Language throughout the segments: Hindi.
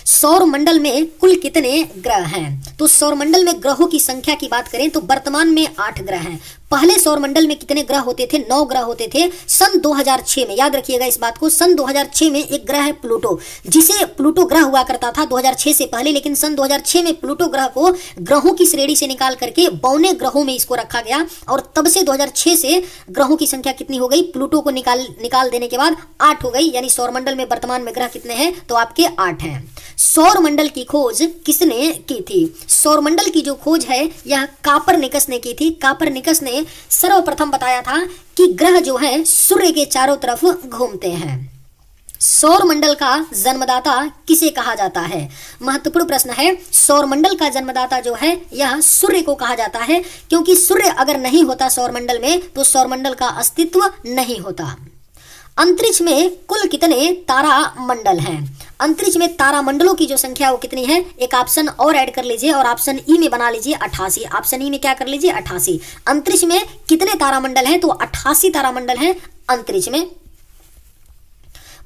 सौर मंडल में कुल कितने ग्रह हैं? तो सौर मंडल में ग्रहों की संख्या की बात करें तो वर्तमान में 8 ग्रह हैं। पहले सौर मंडल में कितने ग्रह होते थे? 9 ग्रह होते थे सन 2006 में। याद रखिएगा इस बात को, सन 2006 में एक ग्रह है प्लूटो, जिसे प्लूटो ग्रह हुआ करता था 2006 से पहले, लेकिन सन 2006 में प्लूटो ग्रह को ग्रहों की श्रेणी से निकाल करके 52 ग्रहों में इसको रखा गया और तब से 2006 से ग्रहों की संख्या कितनी हो गई? प्लूटो को निकाल देने के बाद 8 हो गई। यानी सौर मंडल में वर्तमान में ग्रह कितने हैं? तो आपके 8 हैं। सौर मंडल की खोज किसने की थी? सौर मंडल की जो खोज है यह कापरनिकस ने की थी। कापरनिकस ने सर्वप्रथम बताया था कि ग्रह जो है सूर्य के चारों तरफ घूमते हैं। सौर मंडल का जन्मदाता किसे कहा जाता है? महत्वपूर्ण प्रश्न है। सौर मंडल का जन्मदाता जो है यह सूर्य को कहा जाता है, क्योंकि सूर्य अगर नहीं होता सौर मंडल में तो सौर मंडल का अस्तित्व नहीं होता। अंतरिक्ष में कुल कितने तारा मंडल हैं? अंतरिक्ष में तारा मंडलों की जो संख्या वो कितनी है? एक ऑप्शन और ऐड कर लीजिए और ऑप्शन ई में बना लीजिए 88। ऑप्शन ई में क्या कर लीजिए? 88। अंतरिक्ष में कितने तारा मंडल हैं? तो 88 तारा मंडल हैं अंतरिक्ष में।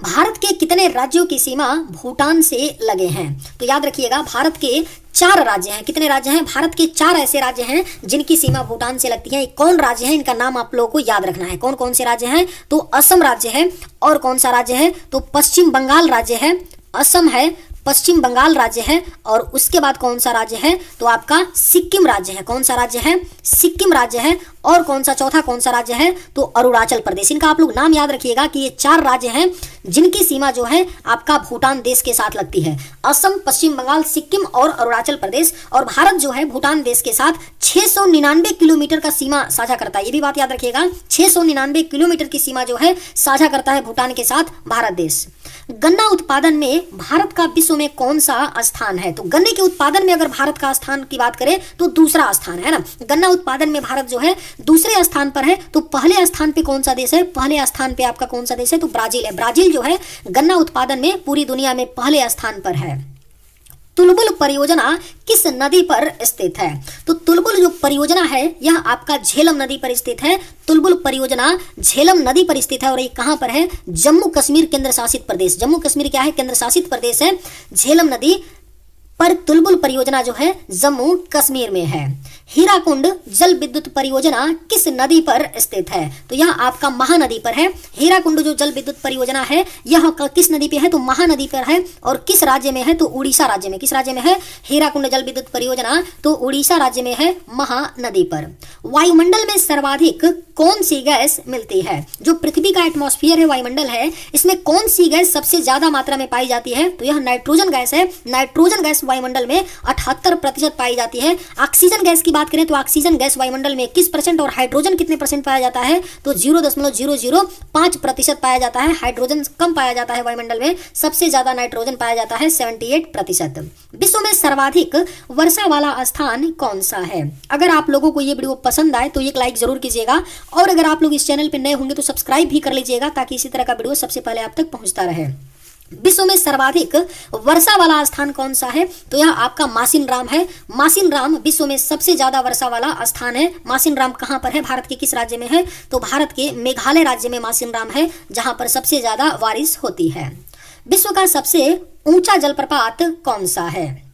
भारत के कितने राज्यों की सीमा भूटान से लगे हैं? तो याद रखिएगा भारत के 4 राज्य हैं। कितने राज्य हैं? भारत के 4 ऐसे राज्य हैं जिनकी सीमा भूटान से लगती है। कौन राज्य है? इनका नाम आप लोगों को याद रखना है। कौन कौन से राज्य हैं? तो असम राज्य है। और कौन सा राज्य है? तो पश्चिम बंगाल राज्य है। असम है, पश्चिम बंगाल राज्य है, और उसके बाद कौन सा राज्य है? तो आपका सिक्किम राज्य है। कौन सा राज्य है? सिक्किम राज्य है। और कौन सा चौथा कौन सा राज्य है? तो अरुणाचल प्रदेश। इनका आप लोग नाम याद रखिएगा कि ये 4 राज्य हैं जिनकी सीमा जो है आपका भूटान देश के साथ लगती है। असम, पश्चिम बंगाल, सिक्किम और अरुणाचल प्रदेश। और भारत जो है भूटान देश के साथ 699 किलोमीटर का सीमा साझा करता है। ये भी बात याद रखिएगा, 699 किलोमीटर की सीमा जो है साझा करता है भूटान के साथ भारत देश। गन्ना उत्पादन में भारत का विश्व में कौन सा स्थान है? तो गन्ने के उत्पादन में अगर भारत का स्थान की बात करें तो दूसरा स्थान है ना। गन्ना उत्पादन में भारत जो है दूसरे स्थान पर है। तो पहले स्थान पे कौन सा देश है? पहले स्थान पे आपका कौन सा देश है? तो ब्राजील है। ब्राजील जो है गन्ना उत्पादन में पूरी दुनिया में पहले स्थान पर है। तुलबुल परियोजना किस नदी पर स्थित है? तो तुलबुल जो परियोजना है यह आपका झेलम नदी पर स्थित है। तुलबुल परियोजना झेलम नदी पर स्थित है और ये कहां पर है? जम्मू कश्मीर केंद्र शासित प्रदेश। जम्मू कश्मीर क्या है? केंद्र शासित प्रदेश है। झेलम नदी पर तुलबुल परियोजना जो है जम्मू कश्मीर में है। हीराकुंड जल विद्युत परियोजना किस नदी पर स्थित है? तो यह आपका महानदी पर है। हीराकुंड जो जल विद्युत परियोजना है यह किस नदी पे है? तो महानदी पर है। और किस राज्य में है? तो उड़ीसा राज्य में। किस राज्य में है हीराकुंड जल विद्युत परियोजना? तो उड़ीसा राज्य में है, महानदी पर। वायुमंडल में सर्वाधिक कौन सी गैस मिलती है? जो पृथ्वी का एटमॉस्फेयर है, वायुमंडल है, इसमें कौन सी गैस सबसे ज्यादा मात्रा में पाई जाती है? तो यह नाइट्रोजन गैस है। नाइट्रोजन गैस वायुमंडल में 78% पाई जाती है। ऑक्सीजन गैस की बात करें तो ऑक्सीजन गैस वायुमंडल में 21% और हाइड्रोजन कितने परसेंट पाया जाता है? तो 0.005% पाया जाता है। हाइड्रोजन कम पाया जाता है वायुमंडल में, सबसे ज्यादा नाइट्रोजन पाया जाता है 78%। विश्व में सर्वाधिक वर्षा वाला स्थान कौन सा है? अगर आप लोगों को ये वीडियो पसंद आए तो एक लाइक जरूर कीजिएगा और अगर आप लोग इस चैनल पर नए होंगे तो सब्सक्राइब भी कर लीजिएगा ताकि इसी तरह का वीडियो सबसे पहले आप तक पहुंचता रहे। विश्व में सर्वाधिक वर्षा वाला स्थान कौन सा है? तो यह आपका मासिनराम है। मासिनराम विश्व में सबसे ज्यादा वर्षा वाला स्थान है। मासिनराम कहां पर है? भारत के किस राज्य में है? तो भारत के मेघालय राज्य में मासिनराम है, जहां पर सबसे ज्यादा बारिश होती है। विश्व का सबसे ऊंचा जलप्रपात कौन सा है?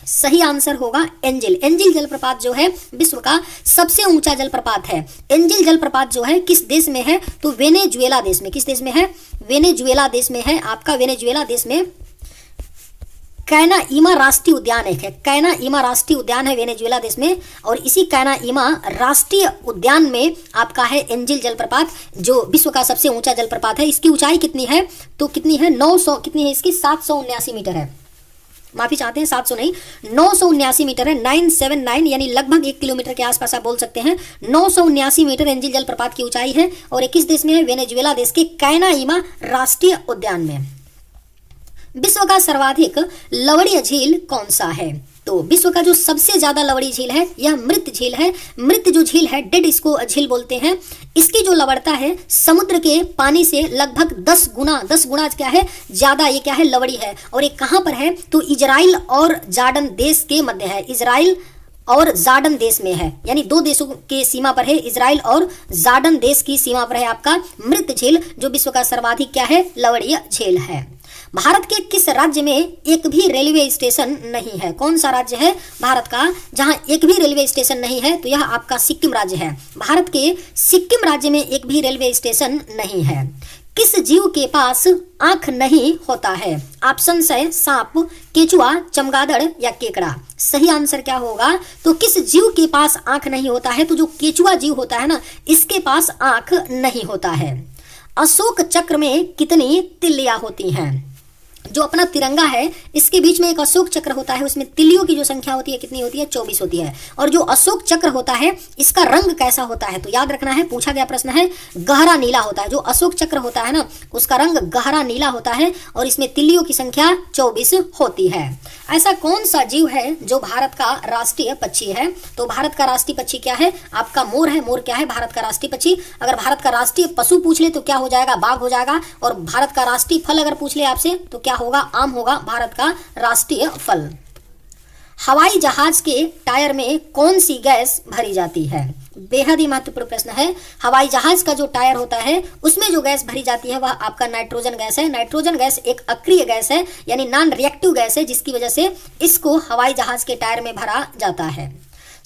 सही आंसर होगा एंजिल। एंजिल जलप्रपात जो है विश्व का सबसे ऊंचा जलप्रपात है। एंजिल जलप्रपात जो है किस देश में है? तो वेनेजुएला देश में। किस देश में है? वेनेजुएला देश में है। आपका वेनेजुएला देश में कैनाईमा राष्ट्रीय उद्यान है। कैनाईमा राष्ट्रीय उद्यान है वेनेजुएला देश में, और इसी कैनाईमा राष्ट्रीय उद्यान में आपका है एंजिल जलप्रपात, जो विश्व का सबसे ऊंचा जलप्रपात है। इसकी ऊंचाई कितनी है? तो कितनी है? 900 कितनी है इसकी? 779 मीटर है। माफी चाहते हैं, 700 नहीं, 979 मीटर है। 979 यानी लगभग 1 किलोमीटर के आसपास आप बोल सकते हैं। 979 मीटर एंजिल जलप्रपात की ऊंचाई है और ये किस देश में है? वेनेजुएला देश के कैनाईमा राष्ट्रीय उद्यान में। विश्व का सर्वाधिक लवणीय झील कौन सा है? तो विश्व का जो सबसे ज्यादा लवणीय झील है यह मृत झील है। मृत जो झील है, डेड इसको झील बोलते हैं। इसकी जो लवणता है समुद्र के पानी से लगभग 10 गुना क्या है? ज्यादा ये क्या है? लवणीय है। और ये कहां पर है? तो इजराइल और जॉर्डन देश के मध्य है। इजराइल और जॉर्डन देश में है, यानी 2 देशों के सीमा पर है। इजराइल और जॉर्डन देश की सीमा पर है आपका मृत झील, जो विश्व का सर्वाधिक क्या है? लवणीय झील है। भारत के किस राज्य में एक भी रेलवे स्टेशन नहीं है? कौन सा राज्य है भारत का जहां एक भी रेलवे स्टेशन नहीं है? तो यह आपका सिक्किम राज्य है। भारत के सिक्किम राज्य में एक भी रेलवे स्टेशन नहीं है। किस जीव के पास आंख नहीं होता है? ऑप्शन है सांप, केचुआ, चमगादड़ या केकड़ा। सही आंसर क्या होगा? तो किस जीव के पास आंख नहीं होता है? तो जो केचुआ जीव होता है ना, इसके पास आंख नहीं होता है। अशोक चक्र में कितनी तिल्लियां होती हैं? जो अपना तिरंगा है इसके बीच में एक अशोक चक्र होता है, उसमें तिल्लियों की जो संख्या होती है कितनी होती है? 24 होती है। और जो अशोक चक्र होता है इसका रंग कैसा होता है? तो याद रखना है, पूछा गया प्रश्न है, गहरा नीला होता है। जो अशोक चक्र होता है ना, उसका रंग गहरा नीला होता है और इसमें तिल्लियों की संख्या 24 होती है। ऐसा कौन सा जीव है जो भारत का राष्ट्रीय पक्षी है? तो भारत का राष्ट्रीय पक्षी क्या है? आपका मोर है। मोर क्या है? भारत का राष्ट्रीय पक्षी। अगर भारत का राष्ट्रीय पशु पूछ ले तो क्या हो जाएगा? बाघ हो जाएगा। और भारत का राष्ट्रीय फल अगर पूछ ले आपसे तो क्या होगा? आम होगा, भारत का राष्ट्रीय फल। हवाई जहाज के टायर में कौन सी गैस भरी जाती है? बेहद ही महत्वपूर्ण प्रश्न है। हवाई जहाज का जो टायर होता है उसमें जो गैस भरी जाती है वह आपका नाइट्रोजन गैस है। नाइट्रोजन गैस एक अक्रिय गैस है, यानी नॉन रिएक्टिव गैस है, जिसकी वजह से इसको हवाई जहाज के टायर में भरा जाता है।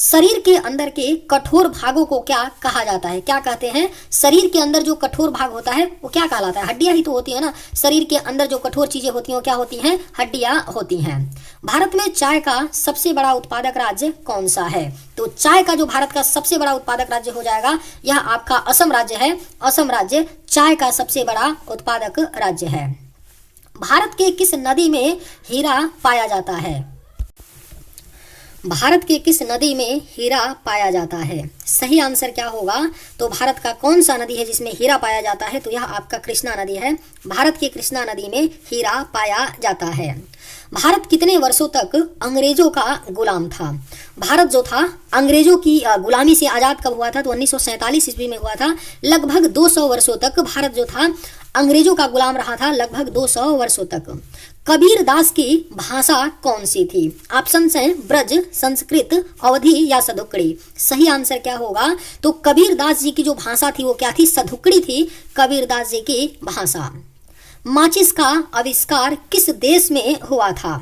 शरीर के अंदर के कठोर भागों को क्या कहा जाता है? क्या कहते हैं? शरीर के अंदर जो कठोर भाग होता है वो क्या कहलाता है? हड्डियां ही तो होती है ना। शरीर के अंदर जो कठोर चीजें होती हैं वो क्या होती हैं? हड्डियां होती हैं। भारत में चाय का सबसे बड़ा उत्पादक राज्य कौन सा है? तो चाय का जो भारत का सबसे बड़ा उत्पादक राज्य हो जाएगा यह आपका असम राज्य है। असम राज्य चाय का सबसे बड़ा उत्पादक राज्य है। भारत के किस नदी में हीरा पाया जाता है? भारत के किस नदी में हीरा पाया जाता है? सही आंसर क्या होगा? तो भारत का कौन सा नदी है जिसमें हीरा पाया जाता है? तो यह आपका कृष्णा नदी है। भारत की कृष्णा नदी में हीरा पाया जाता है। भारत कितने वर्षों तक अंग्रेजों का गुलाम था? भारत जो था अंग्रेजों की गुलामी से आज़ाद कब हुआ था? तो 1947 ईस्वी में हुआ था। लगभग 200 वर्षों तक भारत जो था अंग्रेजों का गुलाम रहा था, लगभग 200 वर्षों तक। कबीर दास की भाषा कौन सी थी? ऑप्शन है ब्रज, संस्कृत, अवधी या सधुकड़ी। सही आंसर क्या होगा? तो कबीर दास जी की जो भाषा थी वो क्या थी? सधुकड़ी थी कबीर दास जी की भाषा। माचिस का आविष्कार किस देश में हुआ था?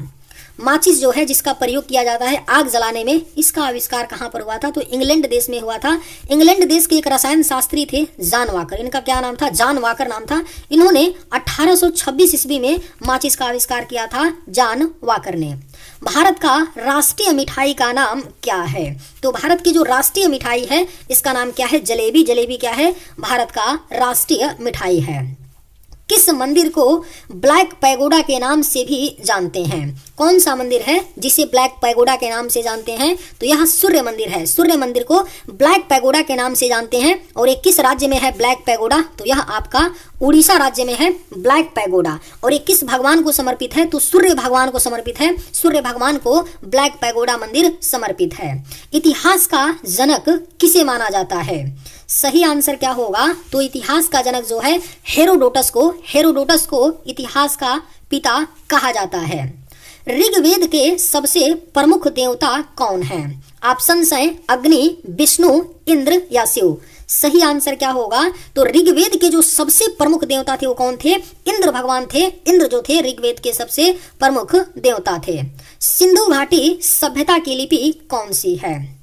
माचिस जो है जिसका प्रयोग किया जाता है आग जलाने में, इसका आविष्कार कहाँ पर हुआ था? तो इंग्लैंड देश में हुआ था। इंग्लैंड देश के एक रसायन शास्त्री थे जॉन वाकर। इनका क्या नाम था? जॉन वाकर नाम था। इन्होंने 1826 ईस्वी में माचिस का आविष्कार किया था, जॉन वाकर ने। भारत का राष्ट्रीय मिठाई का नाम क्या है? तो भारत की जो राष्ट्रीय मिठाई है इसका नाम क्या है? जलेबी। जलेबी क्या है? भारत का राष्ट्रीय मिठाई है। किस मंदिर को ब्लैक पैगोडा के नाम से भी जानते हैं? कौन सा मंदिर है जिसे ब्लैक पैगोडा के नाम से जानते हैं? तो यह सूर्य मंदिर है। सूर्य मंदिर को ब्लैक पैगोडा के नाम से जानते हैं। और ये किस राज्य में है ब्लैक पैगोडा? तो यह आपका उड़ीसा राज्य में है ब्लैक पैगोडा। और ये किस भगवान को समर्पित है? तो सूर्य भगवान को समर्पित है। सूर्य भगवान को ब्लैक पैगोडा मंदिर समर्पित है। इतिहास का जनक किसे माना जाता है? सही आंसर क्या होगा? तो इतिहास का जनक जो है हेरोडोटस को इतिहास का पिता कहा जाता है। ऋग्वेद के सबसे प्रमुख देवता कौन है? ऑप्शन है अग्नि, विष्णु, इंद्र या शिव। सही आंसर क्या होगा? तो ऋग्वेद के जो सबसे प्रमुख देवता थे वो कौन थे? इंद्र भगवान थे। इंद्र जो थे ऋग्वेद के सबसे प्रमुख देवता थे। सिंधु घाटी सभ्यता की लिपि कौन सी है?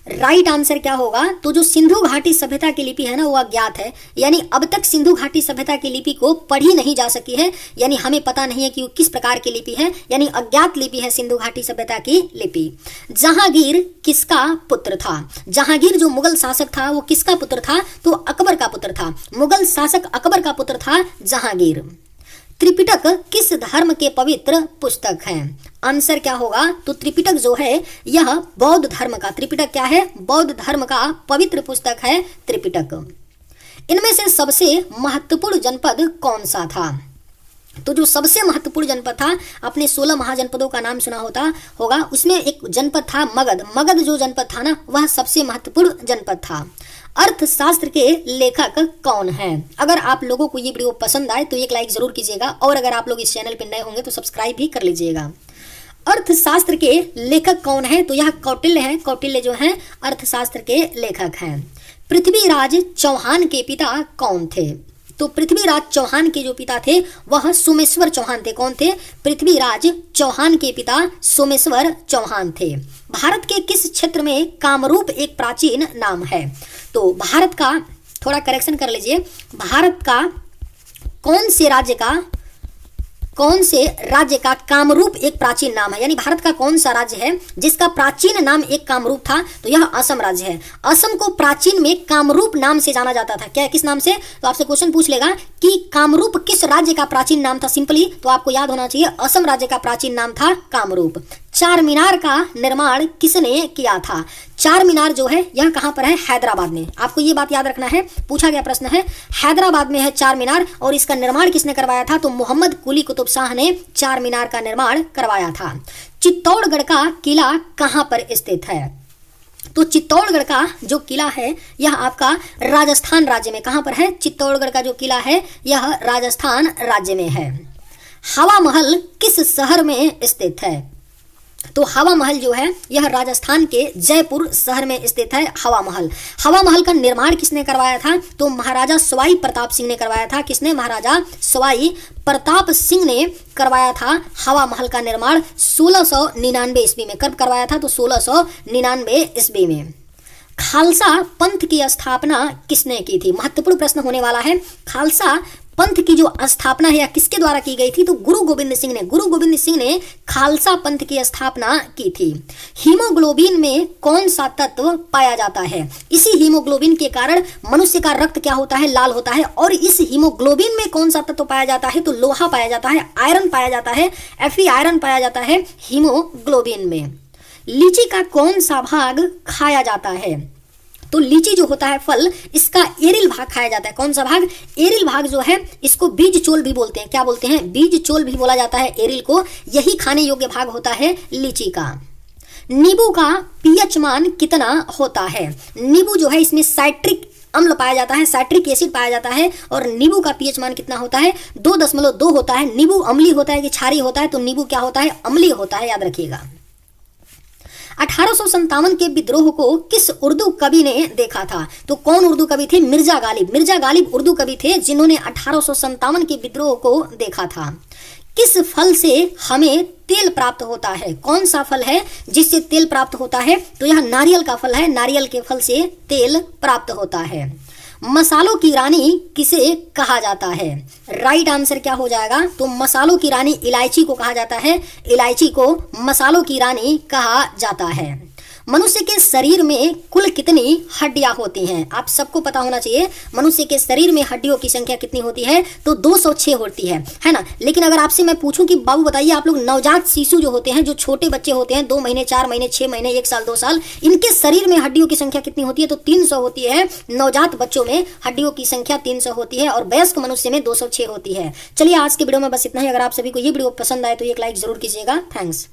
राइट आंसर क्या होगा? तो जो सिंधु घाटी सभ्यता की लिपि है ना वो अज्ञात है, यानी अब तक सिंधु घाटी सभ्यता की लिपि को पढ़ी नहीं जा सकी है, यानी हमें पता नहीं है कि वो किस प्रकार की लिपि है, यानी अज्ञात लिपि है सिंधु घाटी सभ्यता की लिपि। जहांगीर किसका पुत्र था? जहांगीर जो मुगल शासक था वो किसका पुत्र था? तो अकबर का पुत्र था। मुगल शासक अकबर का पुत्र था जहांगीर। त्रिपिटक किस धर्म के पवित्र पुस्तक है? आंसर क्या होगा? तो त्रिपिटक जो है यह बौद्ध धर्म का, त्रिपिटक क्या है? बौद्ध धर्म का पवित्र पुस्तक है त्रिपिटक। इनमें से सबसे महत्वपूर्ण जनपद कौन सा था? तो जो सबसे महत्वपूर्ण जनपद था, आपने 16 महाजनपदों का नाम सुना होगा, उसमें एक जनपद था मगध। मगध जो जनपद था ना वह सबसे महत्वपूर्ण जनपद था। अर्थशास्त्र के लेखक कौन हैं? अगर आप लोगों को ये वीडियो पसंद आए तो एक लाइक जरूर कीजिएगा, और अगर आप लोग इस चैनल पर नए होंगे तो सब्सक्राइब भी कर लीजिएगा। अर्थशास्त्र के लेखक कौन है? तो यह कौटिल्य है। कौटिल्य जो है अर्थशास्त्र के लेखक हैं। पृथ्वीराज चौहान के पिता कौन थे? तो पृथ्वीराज चौहान के जो पिता थे वह सोमेश्वर चौहान थे। कौन थे? पृथ्वीराज चौहान के पिता सोमेश्वर चौहान थे। भारत के किस क्षेत्र में कामरूप एक प्राचीन नाम है? तो भारत का, थोड़ा करेक्शन कर लीजिए, भारत का कौन से राज्य का कामरूप एक प्राचीन नाम है? यानी भारत का कौन सा राज्य है जिसका प्राचीन नाम एक कामरूप था? तो यह असम राज्य है। असम को प्राचीन में कामरूप नाम से जाना जाता था। क्या, किस नाम से? तो आपसे क्वेश्चन पूछ लेगा कि कामरूप किस राज्य का प्राचीन नाम था, सिंपली तो आपको याद होना चाहिए असम राज्य का प्राचीन नाम था कामरूप। चार मीनार का निर्माण किसने किया था? चार मीनार जो है यह कहां पर है? हैदराबाद में। आपको ये बात याद रखना है, पूछा गया प्रश्न है, हैदराबाद में है चार मीनार। और इसका निर्माण किसने करवाया था? तो मोहम्मद कुली कुतुब शाह ने चार मीनार का निर्माण करवाया था। चित्तौड़गढ़ का किला कहां पर स्थित है? तो चित्तौड़गढ़ का जो किला है यह आपका राजस्थान राज्य में, कहां पर है? चित्तौड़गढ़ का जो किला है यह राजस्थान राज्य में है। हवा महल किस शहर में स्थित है? तो हवा महल जो है यह राजस्थान के जयपुर शहर में स्थित है। हवा महल, हवा महल का निर्माण किसने करवाया था? तो महाराजा सवाई प्रताप सिंह ने करवाया था। किसने? महाराजा सवाई प्रताप सिंह ने करवाया था हवा महल का निर्माण 1699 ईस्वी में। कब करवाया था? तो 1699 ईस्वी में। खालसा पंथ की स्थापना किसने की थी? महत्वपूर्ण प्रश्न होने वाला है। खालसा पंथ की जो स्थापना है या किसके द्वारा की गई थी? तो गुरु गोविंद सिंह ने खालसा पंथ की स्थापना की थी। हीमोग्लोबिन में कौन सा तत्व पाया जाता है? इसी हीमोग्लोबिन के कारण मनुष्य का रक्त क्या होता है? लाल होता है। और इस हीमोग्लोबिन में कौन सा तत्व पाया जाता है? तो लोहा पाया जाता है, आयरन पाया जाता है, Fe आयरन पाया जाता है हीमोग्लोबिन में। लीची का कौन सा भाग खाया जाता है? तो लीची जो होता है फल, इसका एरिल भाग खाया जाता है। कौन सा भाग? एरिल भाग जो है इसको बीज चोल भी बोलते हैं। क्या बोलते हैं? बीज चोल भी बोला जाता है एरिल को। यही खाने योग्य भाग होता है लीची का। नींबू का पीएच मान कितना होता है? नींबू जो है इसमें साइट्रिक अम्ल पाया जाता है, साइट्रिक एसिड पाया जाता है। और नींबू का पीएच मान कितना होता है? 2.2 होता है। नींबू अम्लीय होता है कि क्षारीय होता है? तो नींबू क्या होता है? अम्लीय होता है, याद रखिएगा। 1857 के विद्रोह को किस उर्दू कवि ने देखा था? तो कौन उर्दू कवि थे? मिर्जा गालिब उर्दू कवि थे जिन्होंने 1857 के विद्रोह को देखा था। किस फल से हमें तेल प्राप्त होता है? कौन सा फल है जिससे तेल प्राप्त होता है? तो यह नारियल का फल है। नारियल के फल से तेल प्राप्त होता है। मसालों की रानी किसे कहा जाता है? राइट आंसर क्या हो जाएगा? तो मसालों की रानी इलायची को कहा जाता है। इलायची को मसालों की रानी कहा जाता है। मनुष्य के शरीर में कुल कितनी हड्डियां होती हैं? आप सबको पता होना चाहिए मनुष्य के शरीर में हड्डियों की संख्या कितनी होती है? तो 206 होती है ना। लेकिन अगर आपसे मैं पूछूं कि बाबू बताइए, आप लोग नवजात शिशु जो होते हैं, जो छोटे बच्चे होते हैं, 2 महीने, 4 महीने, 6 महीने, 1 साल, 2 साल, इनके शरीर में हड्डियों की संख्या कितनी होती है? तो 300 होती है। नवजात बच्चों में हड्डियों की संख्या 300 होती है और वयस्क मनुष्य में 206 होती है। चलिए आज के वीडियो में बस इतना ही। अगर आप सभी को ये वीडियो पसंद आए तो एक लाइक जरूर कीजिएगा। थैंक्स।